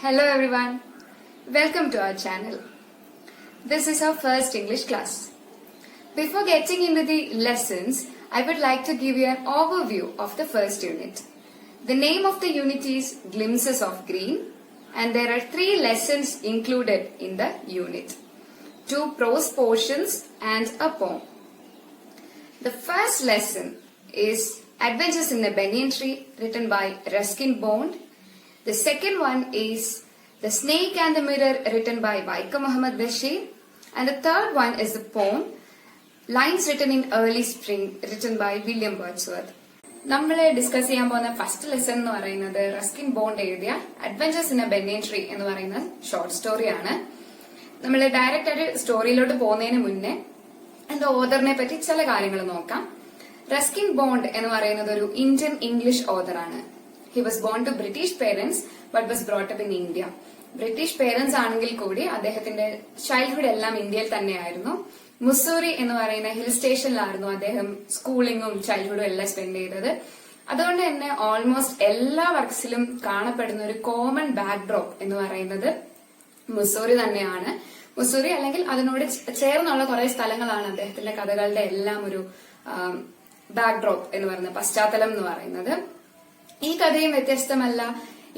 Hello everyone, welcome to our channel. This is our first English class. Before getting into the lessons, I would like to give you an overview of the first unit. The name of the unit is Glimpses of Green and there are 3 lessons included in the unit. 2 prose portions and a poem. The first lesson is Adventures in a Banyan Tree written by Ruskin Bond. The second one is The Snake and the Mirror written by Vaikom Muhammad Bashir. And the third one is the poem Lines Written in Early Spring written by William Wordsworth. നമ്മൾ discuss ചെയ്യാൻ പോകുന്ന first lesson എന്ന് പറയുന്നത് Ruskin bond എഴുതിയ adventures in A banyan tree എന്ന് പറയുന്ന short സ്റ്റോറിയാണ്. നമ്മൾ ഡയറക്റ്റ് ആയിട്ട് സ്റ്റോറിയിലോട്ട് പോകുന്നതിന് മുന്നേ എന്റെ ഓതറിനെ പറ്റി ചില കാര്യങ്ങൾ നോക്കാം. റസ്കിൻ ബോണ്ട് എന്ന് പറയുന്നത് ഒരു ഇന്ത്യൻ ഇംഗ്ലീഷ് ഓതറാണ്. He was born to British parents but was brought up in India. British parents ആണെങ്കിൽ കൂടി അദ്ദേഹത്തിന്റെ ചൈൽഡ്ഹുഡ് എല്ലാം ഇന്ത്യയിൽ തന്നെയായിരുന്നു. മുസൂറി എന്ന് പറയുന്ന ഹിൽ സ്റ്റേഷനിലായിരുന്നു അദ്ദേഹം സ്കൂളിങ്ങും ചൈൽഡ്ഹുഡും എല്ലാം സ്പെൻഡ് ചെയ്തത്. അതുകൊണ്ട് തന്നെ ഓൾമോസ്റ്റ് എല്ലാ വർക്സിലും കാണപ്പെടുന്ന ഒരു കോമൺ ബാക്ക്ഡ്രോപ്പ് എന്ന് പറയുന്നത് മുസൂറി തന്നെയാണ്. മുസൂറി അല്ലെങ്കിൽ അതിനോട് ചേർന്നുള്ള കുറെ സ്ഥലങ്ങളാണ് അദ്ദേഹത്തിന്റെ കഥകളുടെ എല്ലാം ഒരു ബാക്ക്ഡ്രോപ്പ് എന്ന് പറയുന്നത്, പശ്ചാത്തലം എന്ന് പറയുന്നത്. ഈ കഥയും വ്യത്യസ്തമല്ല.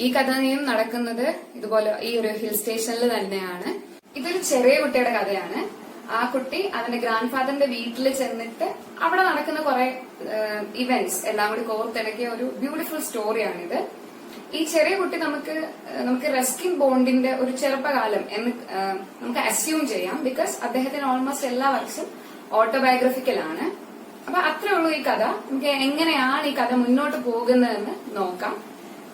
ഈ കഥയും നടക്കുന്നത് ഇതുപോലെ ഈ ഒരു ഹിൽ സ്റ്റേഷനിൽ തന്നെയാണ്. ഇതൊരു ചെറിയ കുട്ടിയുടെ കഥയാണ്. ആ കുട്ടി അവന്റെ ഗ്രാൻഡ് ഫാദറിന്റെ വീട്ടിൽ ചെന്നിട്ട് അവിടെ നടക്കുന്ന കുറെ ഇവന്റ്സ് എല്ലാം കൂടി കോർത്തിണക്കിയ ഒരു ബ്യൂട്ടിഫുൾ സ്റ്റോറിയാണിത്. ഈ ചെറിയ കുട്ടി നമുക്ക് റസ്കിൻ ബോണ്ടിന്റെ ഒരു ചെറുപ്പകാലം എന്ന് നമുക്ക് അസ്യൂം ചെയ്യാം. ബിക്കോസ് അദ്ദേഹത്തിന് ഓൾമോസ്റ്റ് എല്ലാ വർഷവും ഓട്ടോബയോഗ്രഫിക്കലാണ്. അപ്പൊ അത്രേ ഉള്ളൂ ഈ കഥ. നമുക്ക് എങ്ങനെയാണ് ഈ കഥ മുന്നോട്ട് പോകുന്നതെന്ന് നോക്കാം.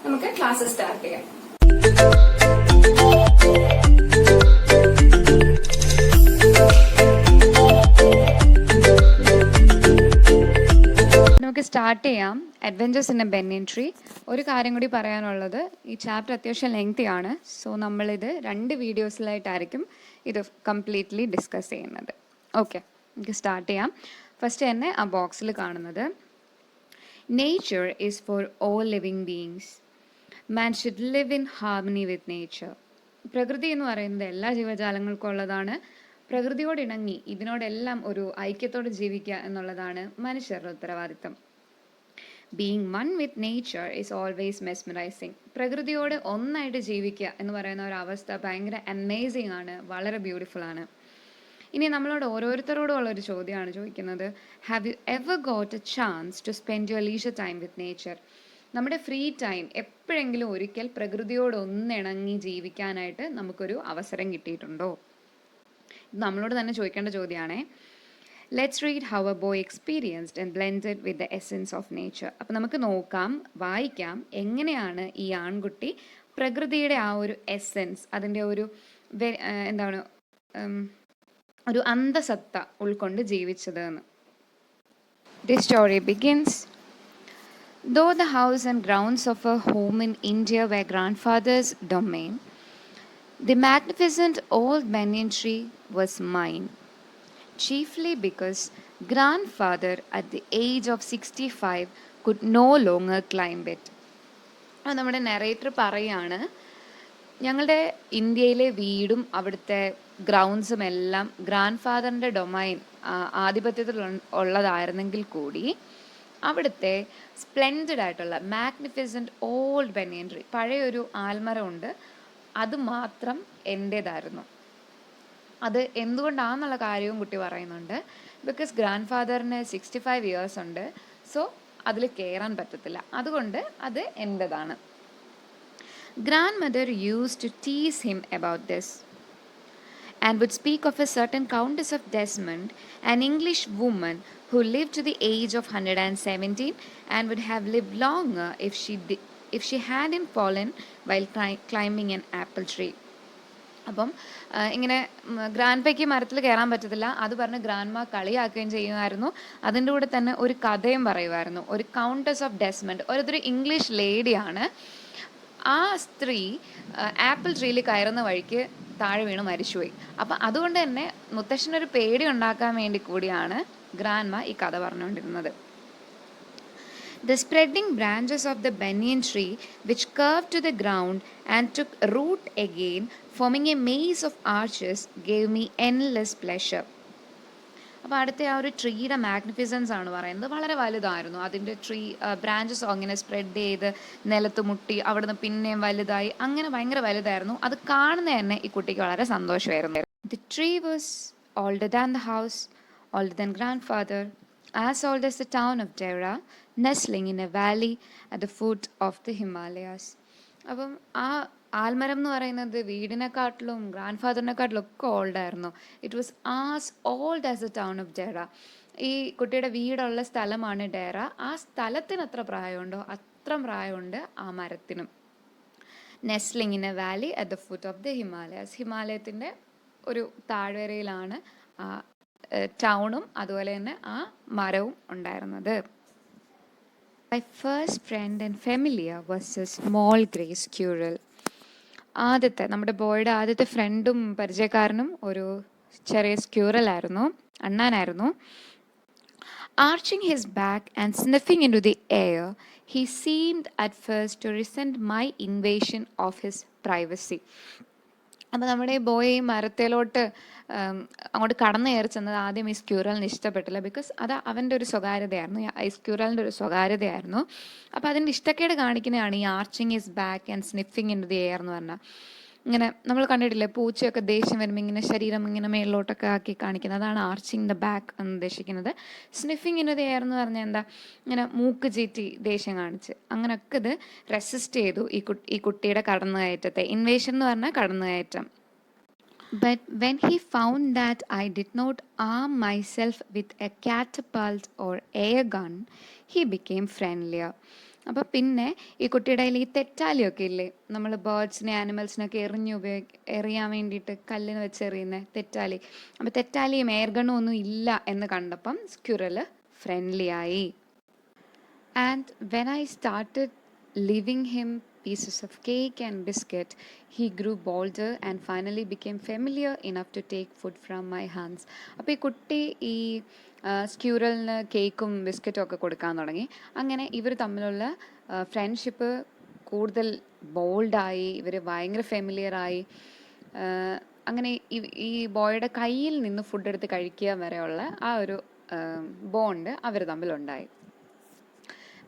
നമുക്ക് ക്ലാസ് സ്റ്റാർട്ട് ചെയ്യാം. നമുക്ക് സ്റ്റാർട്ട് ചെയ്യാം. Adventures in A banyan tree. ഒരു കാര്യം കൂടി പറയാനുള്ളത്, ഈ ചാപ്റ്റർ അത്യാവശ്യം ലെങ്തി ആണ്. സോ നമ്മളിത് 2 വീഡിയോസിലായിട്ടായിരിക്കും ഇത് കംപ്ലീറ്റ്ലി ഡിസ്കസ് ചെയ്യുന്നത്. ഓക്കെ, നമുക്ക് സ്റ്റാർട്ട് ചെയ്യാം. ഫസ്റ്റ് തന്നെ ആ ബോക്സിൽ കാണുന്നത് nature is for all living beings. Man should live in harmony with nature. പ്രകൃതി എന്ന് പറയുന്നത് എല്ലാ ജീവജാലങ്ങൾക്കും ഉള്ളതാണ്. പ്രകൃതിയോട് ഇണങ്ങി ഇതിനോടെല്ലാം ഒരു ഐക്യത്തോടെ ജീവിക്കുക എന്നുള്ളതാണ് മനുഷ്യരുടെ ഉത്തരവാദിത്തം. Being one with nature is always mesmerising. പ്രകൃതിയോട് ഒന്നായിട്ട് ജീവിക്കുക എന്ന് പറയുന്ന ഒരു അവസ്ഥ ഭയങ്കര അമേസിങ് ആണ്, വളരെ ബ്യൂട്ടിഫുൾ ആണ്. ഇനി നമ്മളോട് ഓരോരുത്തരോടും ഉള്ളൊരു ചോദ്യമാണ് ചോദിക്കുന്നത്, have you ever got a chance to spend your leisure time with nature? നമ്മുടെ ഫ്രീ ടൈം എപ്പോഴെങ്കിലും ഒരിക്കൽ പ്രകൃതിയോട് ഒന്നിണങ്ങി ജീവിക്കാനായിട്ട് നമുക്കൊരു അവസരം കിട്ടിയിട്ടുണ്ടോ? ഇത് നമ്മളോട് തന്നെ ചോദിക്കേണ്ട ചോദ്യമാണേ. Let's read how a boy experienced and blended with the essence of nature. അപ്പം നമുക്ക് നോക്കാം, വായിക്കാം എങ്ങനെയാണ് ഈ ആൺകുട്ടി പ്രകൃതിയുടെ ആ ഒരു എസൻസ്, അതിൻ്റെ ഒരു എന്താണ് ഒരു അന്തസത്ത ഉൾക്കൊണ്ട് ജീവിച്ചത് എന്ന്. The story begins. Though the house and grounds of her home in India were grandfather's domain, the magnificent old banyan tree was mine, chiefly because grandfather at the age of 65 could no longer climb it. നമ്മുടെ narrator പറയാണ്, ഞങ്ങളുടെ ഇന്ത്യയിലെ വീടും അവിടുത്തെ ഗ്രൗണ്ട്സും എല്ലാം grand ഫാദറിൻ്റെ domain ആധിപത്യത്തിൽ ഉള്ളതായിരുന്നെങ്കിൽ കൂടി അവിടുത്തെ splendid ആയിട്ടുള്ള മാഗ്നിഫിസൻറ്റ് ഓൾഡ് ബനിയൻ ട്രീ, പഴയൊരു ആൽമരം ഉണ്ട്, അത് മാത്രം എൻ്റേതായിരുന്നു. അത് എന്തുകൊണ്ടാണെന്നുള്ള കാര്യവും കുട്ടി പറയുന്നുണ്ട്. ബിക്കോസ് ഗ്രാൻഡ് ഫാദറിന് 65 ഇയേഴ്സ് ഉണ്ട്. സോ അതിൽ കയറാൻ പറ്റത്തില്ല, അതുകൊണ്ട് അത് എൻ്റേതാണ്. Grandmother used to tease him about this and would speak of a certain Countess of Desmond, an English woman who lived to the age of 117 and would have lived longer if she hadn't fallen while climbing an apple tree. അപ്പം ഇങ്ങനെ grand പേക്ക് മരത്തിൽ കയറാൻ പറ്റത്തില്ല, അത് പറഞ്ഞ് grandma കളിയാക്കുകയും ചെയ്യുമായിരുന്നു. അതിൻ്റെ കൂടെ തന്നെ ഒരു കഥയും പറയുമായിരുന്നു. ഒരു കൗണ്ടസ് ഓഫ് ഡെസ്മണ്ട്, ഒരു ഇംഗ്ലീഷ് ലേഡിയാണ്. ആ സ്ത്രീ ആപ്പിൾ ട്രീയിൽ കയറുന്ന വഴിക്ക് താഴെ വീണ് മരിച്ചുപോയി. അപ്പം അതുകൊണ്ട് തന്നെ മുത്തശ്ശനൊരു പേടി ഉണ്ടാക്കാൻ വേണ്ടി കൂടിയാണ് ഗ്രാൻഡ്മ ഈ കഥ പറഞ്ഞുകൊണ്ടിരുന്നത്. The spreading branches of the banyan tree, which curved to the ground and took root again, forming a maze of arches, gave me endless pleasure. അപ്പോൾ അടുത്ത ആ ഒരു ട്രീയുടെ മാഗ്നിഫിസൻസ് ആണ് പറയുന്നത്. വളരെ വലുതായിരുന്നു അതിൻ്റെ ട്രീ. ബ്രാഞ്ചസ് അങ്ങനെ സ്പ്രെഡ് ചെയ്ത് നിലത്ത് മുട്ടി അവിടുന്ന് പിന്നെയും വലുതായി, അങ്ങനെ ഭയങ്കര വലുതായിരുന്നു. അത് കാണുന്ന തന്നെ ഈ കുട്ടിക്ക് വളരെ സന്തോഷമായിരുന്നു. The tree was older than the house, older than grandfather, as old as the town of Dera, nestling in a valley at the foot of the Himalayas. അപ്പം ആ ആൽമരം എന്ന് പറയുന്നത് വീടിനെക്കാട്ടിലും ഗ്രാൻഡ് ഫാദറിനെക്കാട്ടിലും ഒക്കെ ഓൾഡായിരുന്നു. It was as old as the town of Dehra. ഈ കുട്ടിയുടെ വീടുള്ള സ്ഥലമാണ് ഡെറ. ആ സ്ഥലത്തിന് എത്ര പ്രായമുണ്ടോ അത്ര പ്രായമുണ്ട് ആ മരത്തിനും. Nestling in a valley at the foot of the Himalayas. ഹിമാലയത്തിൻ്റെ ഒരു താഴ്വരയിലാണ് ആ ടൗണും അതുപോലെ തന്നെ ആ മരവും ഉണ്ടായിരുന്നത്. My first friend and familiar was a small grey squirrel. ആദ്യത്തെ നമ്മുടെ ബോയുടെ ആദ്യത്തെ ഫ്രണ്ടും പരിചയക്കാരനും ഒരു ചെറിയ സ്ക്യൂറലായിരുന്നു, അണ്ണാനായിരുന്നു. Arching his back and sniffing into the air, he seemed at first to resent my invasion of his privacy. അപ്പോൾ നമ്മുടെ ഈ ബോയ് ഈ മരത്തിലോട്ട് അങ്ങോട്ട് കടന്നു കയറി ചെന്നത് ആദ്യം ഈ സ്ക്യൂറലിന് ഇഷ്ടപ്പെട്ടില്ല. ബിക്കോസ് അത് അവൻ്റെ ഒരു സ്വകാര്യതയായിരുന്നു, ഈ സ്ക്യൂറലിൻ്റെ ഒരു സ്വകാര്യതയായിരുന്നു. അപ്പോൾ അതിൻ്റെ ഇഷ്ടക്കേട് കാണിക്കുന്നതാണ് ഈ arching is back and sniffing in the air എന്ന് പറഞ്ഞാൽ. ഇങ്ങനെ നമ്മൾ കണ്ടിട്ടില്ലേ, പൂച്ചയൊക്കെ ദേഷ്യം വരുമ്പോൾ ഇങ്ങനെ ശരീരം ഇങ്ങനെ മേളിലോട്ടൊക്കെ ആക്കി കാണിക്കുന്നത്, അതാണ് ആർച്ചിങ് ദ ബാക്ക് എന്ന് ഉദ്ദേശിക്കുന്നത്. സ്നിഫിങ് ഇൻ ദി എയർ എന്ന് പറഞ്ഞാൽ എന്താ, ഇങ്ങനെ മൂക്ക് ചീറ്റി ദേഷ്യം കാണിച്ച് അങ്ങനെയൊക്കെ ഇത് റെസിസ്റ്റ് ചെയ്തു ഈ കുട്ടിയുടെ കടന്നുകയറ്റത്തെ. ഇൻവേഷൻ എന്ന് പറഞ്ഞാൽ കടന്നുകയറ്റം. But when he found that I did not arm myself with a catapult or air gun, he became friendlier. അപ്പോൾ പിന്നെ ഈ കുട്ടിയുടെ കയ്യിൽ ഈ തെറ്റാലിയൊക്കെ ഇല്ലേ, നമ്മൾ ബേർഡ്സിനെ ആനിമൽസിനൊക്കെ എറിയാൻ വേണ്ടിയിട്ട് കല്ലിന് വെച്ച് എറിയുന്ന തെറ്റാലി. അപ്പോൾ തെറ്റാലിയും എയർ ഗണ്ണും ഒന്നും ഇല്ല എന്ന് കണ്ടപ്പം സ്ക്യൂറൽ ഫ്രണ്ട്ലി ആയി. And when I started leaving him pieces of cake and biscuit, he grew bolder and finally became familiar enough to take food from my hands. അപ്പോൾ ഈ കുട്ടി ഈ സ്ക്യൂറലിന് കേക്കും ബിസ്ക്കറ്റും ഒക്കെ കൊടുക്കാൻ തുടങ്ങി. അങ്ങനെ ഇവർ തമ്മിലുള്ള ഫ്രണ്ട്ഷിപ്പ് കൂടുതൽ ബോൾഡായി, ഇവർ ഭയങ്കര ഫെമിലിയറായി. അങ്ങനെ ഈ ബോയുടെ കയ്യിൽ നിന്ന് ഫുഡ് എടുത്ത് കഴിക്കുക വരെയുള്ള ആ ഒരു ബോണ്ട് അവർ തമ്മിലുണ്ടായി.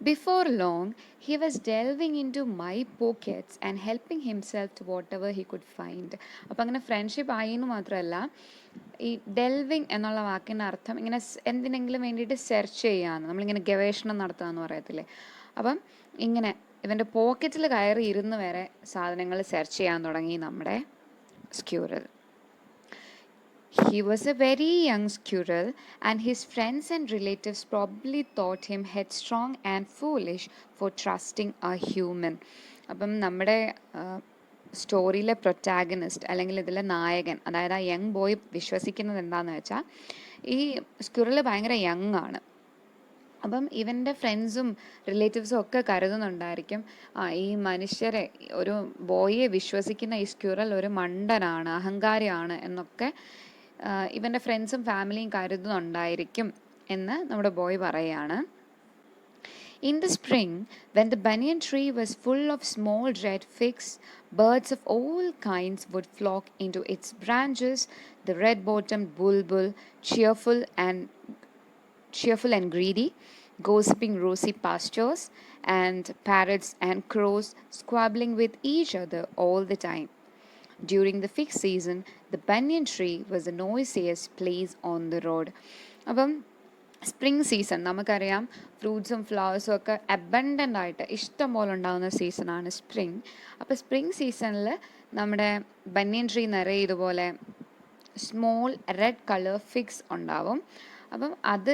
Before long, he was delving into my pockets and helping himself to whatever he could find. അപ്പോൾ അങ്ങനെ ഫ്രണ്ട്ഷിപ്പ് ആയി എന്ന് മാത്രമല്ല, ഈ ഡെൽവിങ് എന്നുള്ള വാക്കിൻ്റെ അർത്ഥം ഇങ്ങനെ എന്തിനെങ്കിലും വേണ്ടിയിട്ട് സെർച്ച് ചെയ്യാന്ന്, നമ്മളിങ്ങനെ ഗവേഷണം നടത്തുക എന്ന് പറയത്തില്ലേ. അപ്പം ഇങ്ങനെ ഇവൻ്റെ പോക്കറ്റിൽ കയറി ഇരുന്ന് വരെ സാധനങ്ങൾ സെർച്ച് ചെയ്യാൻ തുടങ്ങി നമ്മുടെ squirrel. He was a very young squirrel, and his friends and relatives probably thought him headstrong and foolish for trusting a human. അപ്പം നമ്മുടെ സ്റ്റോറിയിലെ പ്രൊറ്റാഗനിസ്റ്റ് അല്ലെങ്കിൽ ഇതിലെ നായകൻ, അതായത് ആ യങ് ബോയ് വിശ്വസിക്കുന്നത് എന്താണെന്ന് വെച്ചാൽ ഈ സ്ക്വിറൽ ഭയങ്കര യങ് ആണ്. അപ്പം ഇവൻ്റെ ഫ്രണ്ട്സും റിലേറ്റീവ്സും ഒക്കെ കരുതുന്നുണ്ടായിരിക്കും ഈ മനുഷ്യരെ, ഒരു ബോയെ വിശ്വസിക്കുന്ന ഈ സ്ക്വിറൽ ഒരു മണ്ടനാണ്, അഹങ്കാരിയാണ് എന്നൊക്കെ ഇവൻ്റെ ഫ്രണ്ട്സും ഫാമിലിയും കരുതുന്നുണ്ടായിരിക്കും എന്ന് നമ്മുടെ ബോയ് പറയുകയാണ്. In the spring, when the banyan tree was full of small red figs, birds of all kinds would flock into its branches. The red-bottomed bulbul, cheerful and greedy, gossiping rosy pastures, and parrots and crows squabbling with each other all the time. During the fig season, the banyan tree was the noisiest place on the road. അപ്പം spring season നമുക്കറിയാം, ഫ്രൂട്ട്സും ഫ്ലവേഴ്സും ഒക്കെ abundant ആയിട്ട് ഇഷ്ടം പോലെ ഉണ്ടാകുന്ന സീസണാണ് spring. അപ്പോൾ സ്പ്രിംഗ് സീസണിൽ നമ്മുടെ ബനിയൻ ട്രീ നിറയെ ഇതുപോലെ സ്മോൾ റെഡ് കളർ ഫിഗ്സ് ഉണ്ടാവും. അപ്പം അത്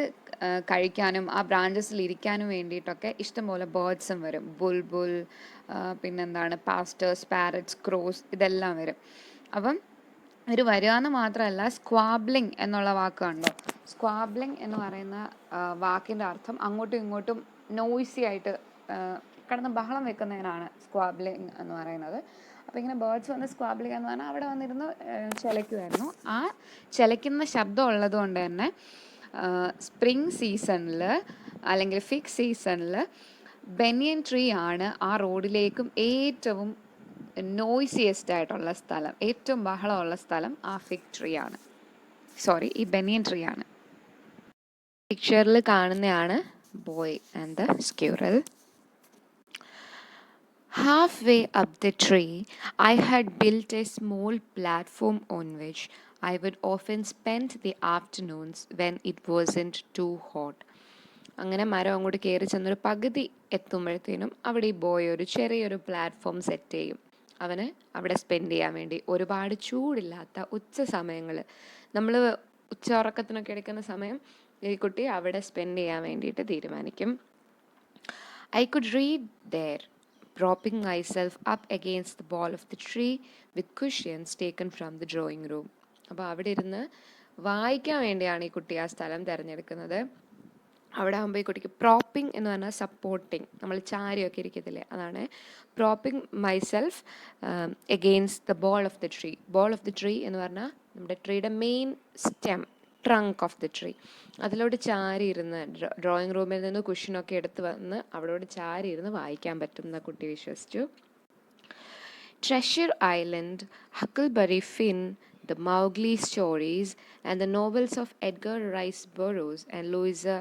കഴിക്കാനും ആ ബ്രാഞ്ചസിൽ ഇരിക്കാനും വേണ്ടിയിട്ടൊക്കെ ഇഷ്ടംപോലെ ബേർഡ്സും വരും. ബുൾബുൾ, പിന്നെന്താണ് പാസ്റ്റേഴ്സ്, പാരറ്റ്സ്, ക്രോസ്, ഇതെല്ലാം വരും. അപ്പം ഇവർ വരികയെന്ന് മാത്രമല്ല, സ്ക്വാബ്ലിംഗ് എന്നുള്ള വാക്ക് കണ്ടോ, സ്ക്വാബ്ലിംഗ് എന്ന് പറയുന്ന വാക്കിൻ്റെ അർത്ഥം അങ്ങോട്ടും ഇങ്ങോട്ടും നോയ്സി ആയിട്ട് കിടന്ന് ബഹളം വെക്കുന്നതിനാണ് സ്ക്വാബ്ലിംഗ് എന്ന് പറയുന്നത്. അപ്പോൾ ഇങ്ങനെ ബേർഡ്സ് വന്ന് സ്ക്വാബ്ലിംഗ് എന്ന് പറഞ്ഞാൽ അവിടെ വന്നിരുന്ന് ചിലയ്ക്കുമായിരുന്നു. ആ ചിലയ്ക്കുന്ന ശബ്ദം ഉള്ളത് കൊണ്ട് തന്നെ സ്പ്രിങ് സീസണിൽ അല്ലെങ്കിൽ ഫിഗ് സീസണിൽ ബനിയൻ ട്രീ ആണ് ആ റോഡിലേക്കും ഏറ്റവും നോയ്സിയസ്റ്റ് ആയിട്ടുള്ള സ്ഥലം, ഏറ്റവും ബഹളമുള്ള സ്ഥലം ആ ഫിഗ് ട്രീ ആണ്, സോറി ഈ ബനിയൻ ട്രീ ആണ്. പിക്ചറിൽ കാണുന്നതാണ് boy and the squirrel. Halfway up the tree, I had built a small platform on which I would often spend the afternoons when it wasn't too hot. അങ്ങനെ മരം അങ്ങോട്ട് കയറി ചെന്നൊരു പകുതി എത്തുമ്പോഴത്തേനും അവിടെ ഈ ബോയ് ഒരു ചെറിയൊരു പ്ലാറ്റ്ഫോം സെറ്റ് ചെയ്യും. അവന് അവിടെ സ്പെൻഡ് ചെയ്യാൻ വേണ്ടി ഒരുപാട് ചൂടില്ലാത്ത ഉച്ച സമയങ്ങൾ, നമ്മൾ ഉച്ച ഉറക്കത്തിനൊക്കെ എടുക്കുന്ന സമയം ഈ കുട്ടി അവിടെ സ്പെൻഡ് ചെയ്യാൻ വേണ്ടിയിട്ട് തീരുമാനിക്കും. I could read there, propping myself up against the ball of the tree with cushions taken from the drawing room. അപ്പോൾ അവിടെ ഇരുന്ന് വായിക്കാൻ വേണ്ടിയാണ് ഈ കുട്ടി ആ സ്ഥലം തിരഞ്ഞെടുക്കുന്നത്. അവിടെ ആകുമ്പോൾ ഈ കുട്ടിക്ക് പ്രോപ്പിംഗ് എന്ന് പറഞ്ഞാൽ സപ്പോർട്ടിങ്, നമ്മൾ ചാരിയൊക്കെ ഇരിക്കത്തില്ലേ, അതാണ് propping myself against the bole of the tree. Bole of the tree എന്ന് പറഞ്ഞാൽ നമ്മുടെ ട്രീയുടെ main stem, trunk of the tree, അതിലോട്ട് ചാരി ഇരുന്ന് ഡ്രോയിങ് റൂമിൽ നിന്ന് കുഷനൊക്കെ എടുത്ത് വന്ന് അവിടോട്ട് ചാരി ഇരുന്ന് വായിക്കാൻ പറ്റും എന്ന് കുട്ടി വിശ്വസിച്ചു. Treasure Island, Huckleberry Finn, The Mowgli stories, and the novels of Edgar Rice Burroughs and Louisa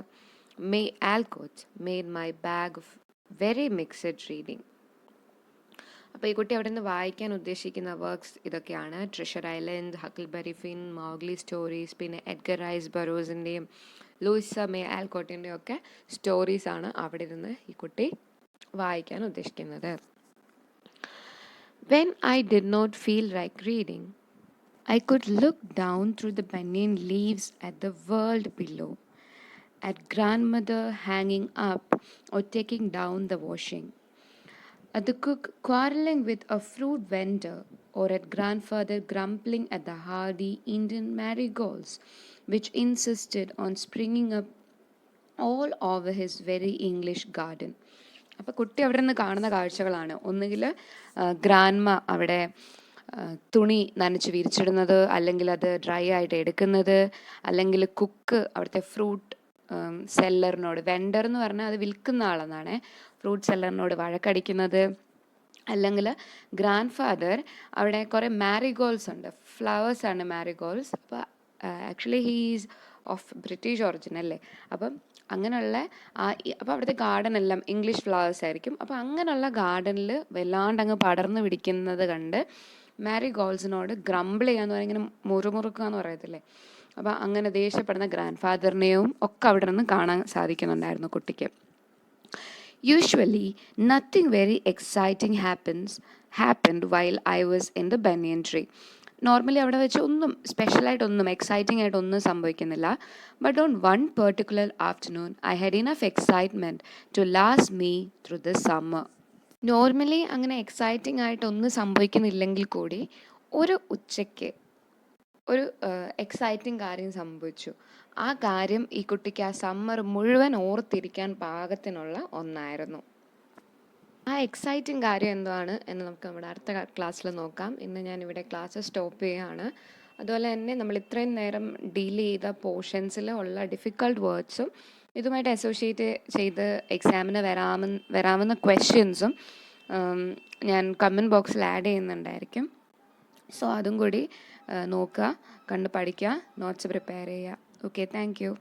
May Alcott made my bag of very mixed reading. അപ്പോൾ ഈ കുട്ടി അവിടെ നിന്ന് വായിക്കാൻ ഉദ്ദേശിക്കുന്ന വർക്ക്സ് ഇതൊക്കെയാണ്: Treasure Island, Huckleberry Finn, Mowgli stories, പിന്നെ Edgar Rice ബറോസിൻ്റെയും ലൂയിസ മേ ആൽക്കോട്ടിൻ്റെയും ഒക്കെ സ്റ്റോറീസാണ് അവിടെ നിന്ന് ഈ കുട്ടി വായിക്കാൻ ഉദ്ദേശിക്കുന്നത്. When I did not feel like reading, I could look down through the banyan leaves at the world below, at grandmother hanging up or taking down the washing, at the cook quarreling with a fruit vendor, or at grandfather grumbling at the hardy Indian marigolds, which insisted on springing up all over his very English garden. അപ്പോൾ കുട്ടി അവിടെ നിന്ന് കാണുന്ന കാഴ്ചകളാണ്. ഒന്നുകിൽ grandma അവിടെ തുണി നനച്ച് വിരിച്ചിടുന്നത്, അല്ലെങ്കിൽ അത് ഡ്രൈ ആയിട്ട് എടുക്കുന്നത്, അല്ലെങ്കിൽ കുക്ക് അവിടുത്തെ ഫ്രൂട്ട് സെല്ലറിനോട്, വെണ്ടർ എന്ന് പറഞ്ഞാൽ അത് വിൽക്കുന്ന ആളെന്നാണ്, ഫ്രൂട്ട് സെല്ലറിനോട് വഴക്കടിക്കുന്നത്, അല്ലെങ്കിൽ ഗ്രാൻഡ് ഫാദർ അവിടെ കുറേ മാരിഗോൾസ് ഉണ്ട്, ഫ്ലവേഴ്സാണ് മാരിഗോൾസ്. അപ്പോൾ actually he's of British origin അല്ലേ, അപ്പം അങ്ങനെയുള്ള അപ്പോൾ അവിടുത്തെ ഗാർഡൻ എല്ലാം ഇംഗ്ലീഷ് ഫ്ലവേഴ്സ് ആയിരിക്കും. അപ്പോൾ അങ്ങനെയുള്ള ഗാർഡനിൽ വല്ലാണ്ടങ്ങ് പടർന്നു പിടിക്കുന്നത് കണ്ട് മാരിഗോൾസിനോട് ഗ്രംബിൾ ചെയ്യാന്ന് പറഞ്ഞാൽ ഇങ്ങനെ മുറുമുറുക്കുക എന്ന് പറയത്തില്ലേ, അപ്പോൾ അങ്ങനെ ദേഷ്യപ്പെടുന്ന ഗ്രാൻഡ് ഫാദറിനെയും ഒക്കെ അവിടെ നിന്ന് കാണാൻ സാധിക്കുന്നുണ്ടായിരുന്നു കുട്ടിക്ക്. Usually, nothing very exciting happened while I was in the banyan tree. Normally അവിടെ വെച്ച് ഒന്നും സ്പെഷ്യലായിട്ടൊന്നും എക്സൈറ്റിംഗ് ആയിട്ടൊന്നും സംഭവിക്കുന്നില്ല. But on one particular afternoon I had enough excitement to last me through the summer. Normally അങ്ങനെ എക്സൈറ്റിംഗ് ആയിട്ടൊന്നും സംഭവിക്കുന്നില്ലെങ്കിൽ കൂടി ഒരു ഉച്ചയ്ക്ക് ഒരു എക്സൈറ്റിംഗ് കാര്യം സംഭവിച്ചു. ആ കാര്യം ഈ കുട്ടിക്ക് ആ സമ്മർ മുഴുവൻ ഓർത്തിരിക്കാൻ പാകത്തിനുള്ള ഒന്നായിരുന്നു. ആ എക്സൈറ്റിംഗ് കാര്യം എന്താണ് എന്ന് നമുക്ക് നമ്മുടെ അടുത്ത ക്ലാസ്സിൽ നോക്കാം. ഇന്ന് ഞാനിവിടെ ക്ലാസ് സ്റ്റോപ്പ് ചെയ്യുകയാണ്. അതുപോലെ തന്നെ നമ്മൾ ഇത്രയും നേരം ഡീൽ ചെയ്ത പോർഷൻസിൽ ഉള്ള ഡിഫിക്കൾട്ട് വേർഡ്സും ഇതുമായിട്ട് അസോസിയേറ്റ് ചെയ്ത് എക്സാമിന് വരാവുന്ന ക്വസ്റ്റ്യൻസും ഞാൻ കമൻറ്റ് ബോക്സിൽ ആഡ് ചെയ്യുന്നുണ്ടായിരിക്കും. സോ അതും കൂടി നോക്കുക, കണ്ട് പഠിക്കുക, നോട്ട്സ് പ്രിപ്പയർ ചെയ്യുക. Okay, thank you.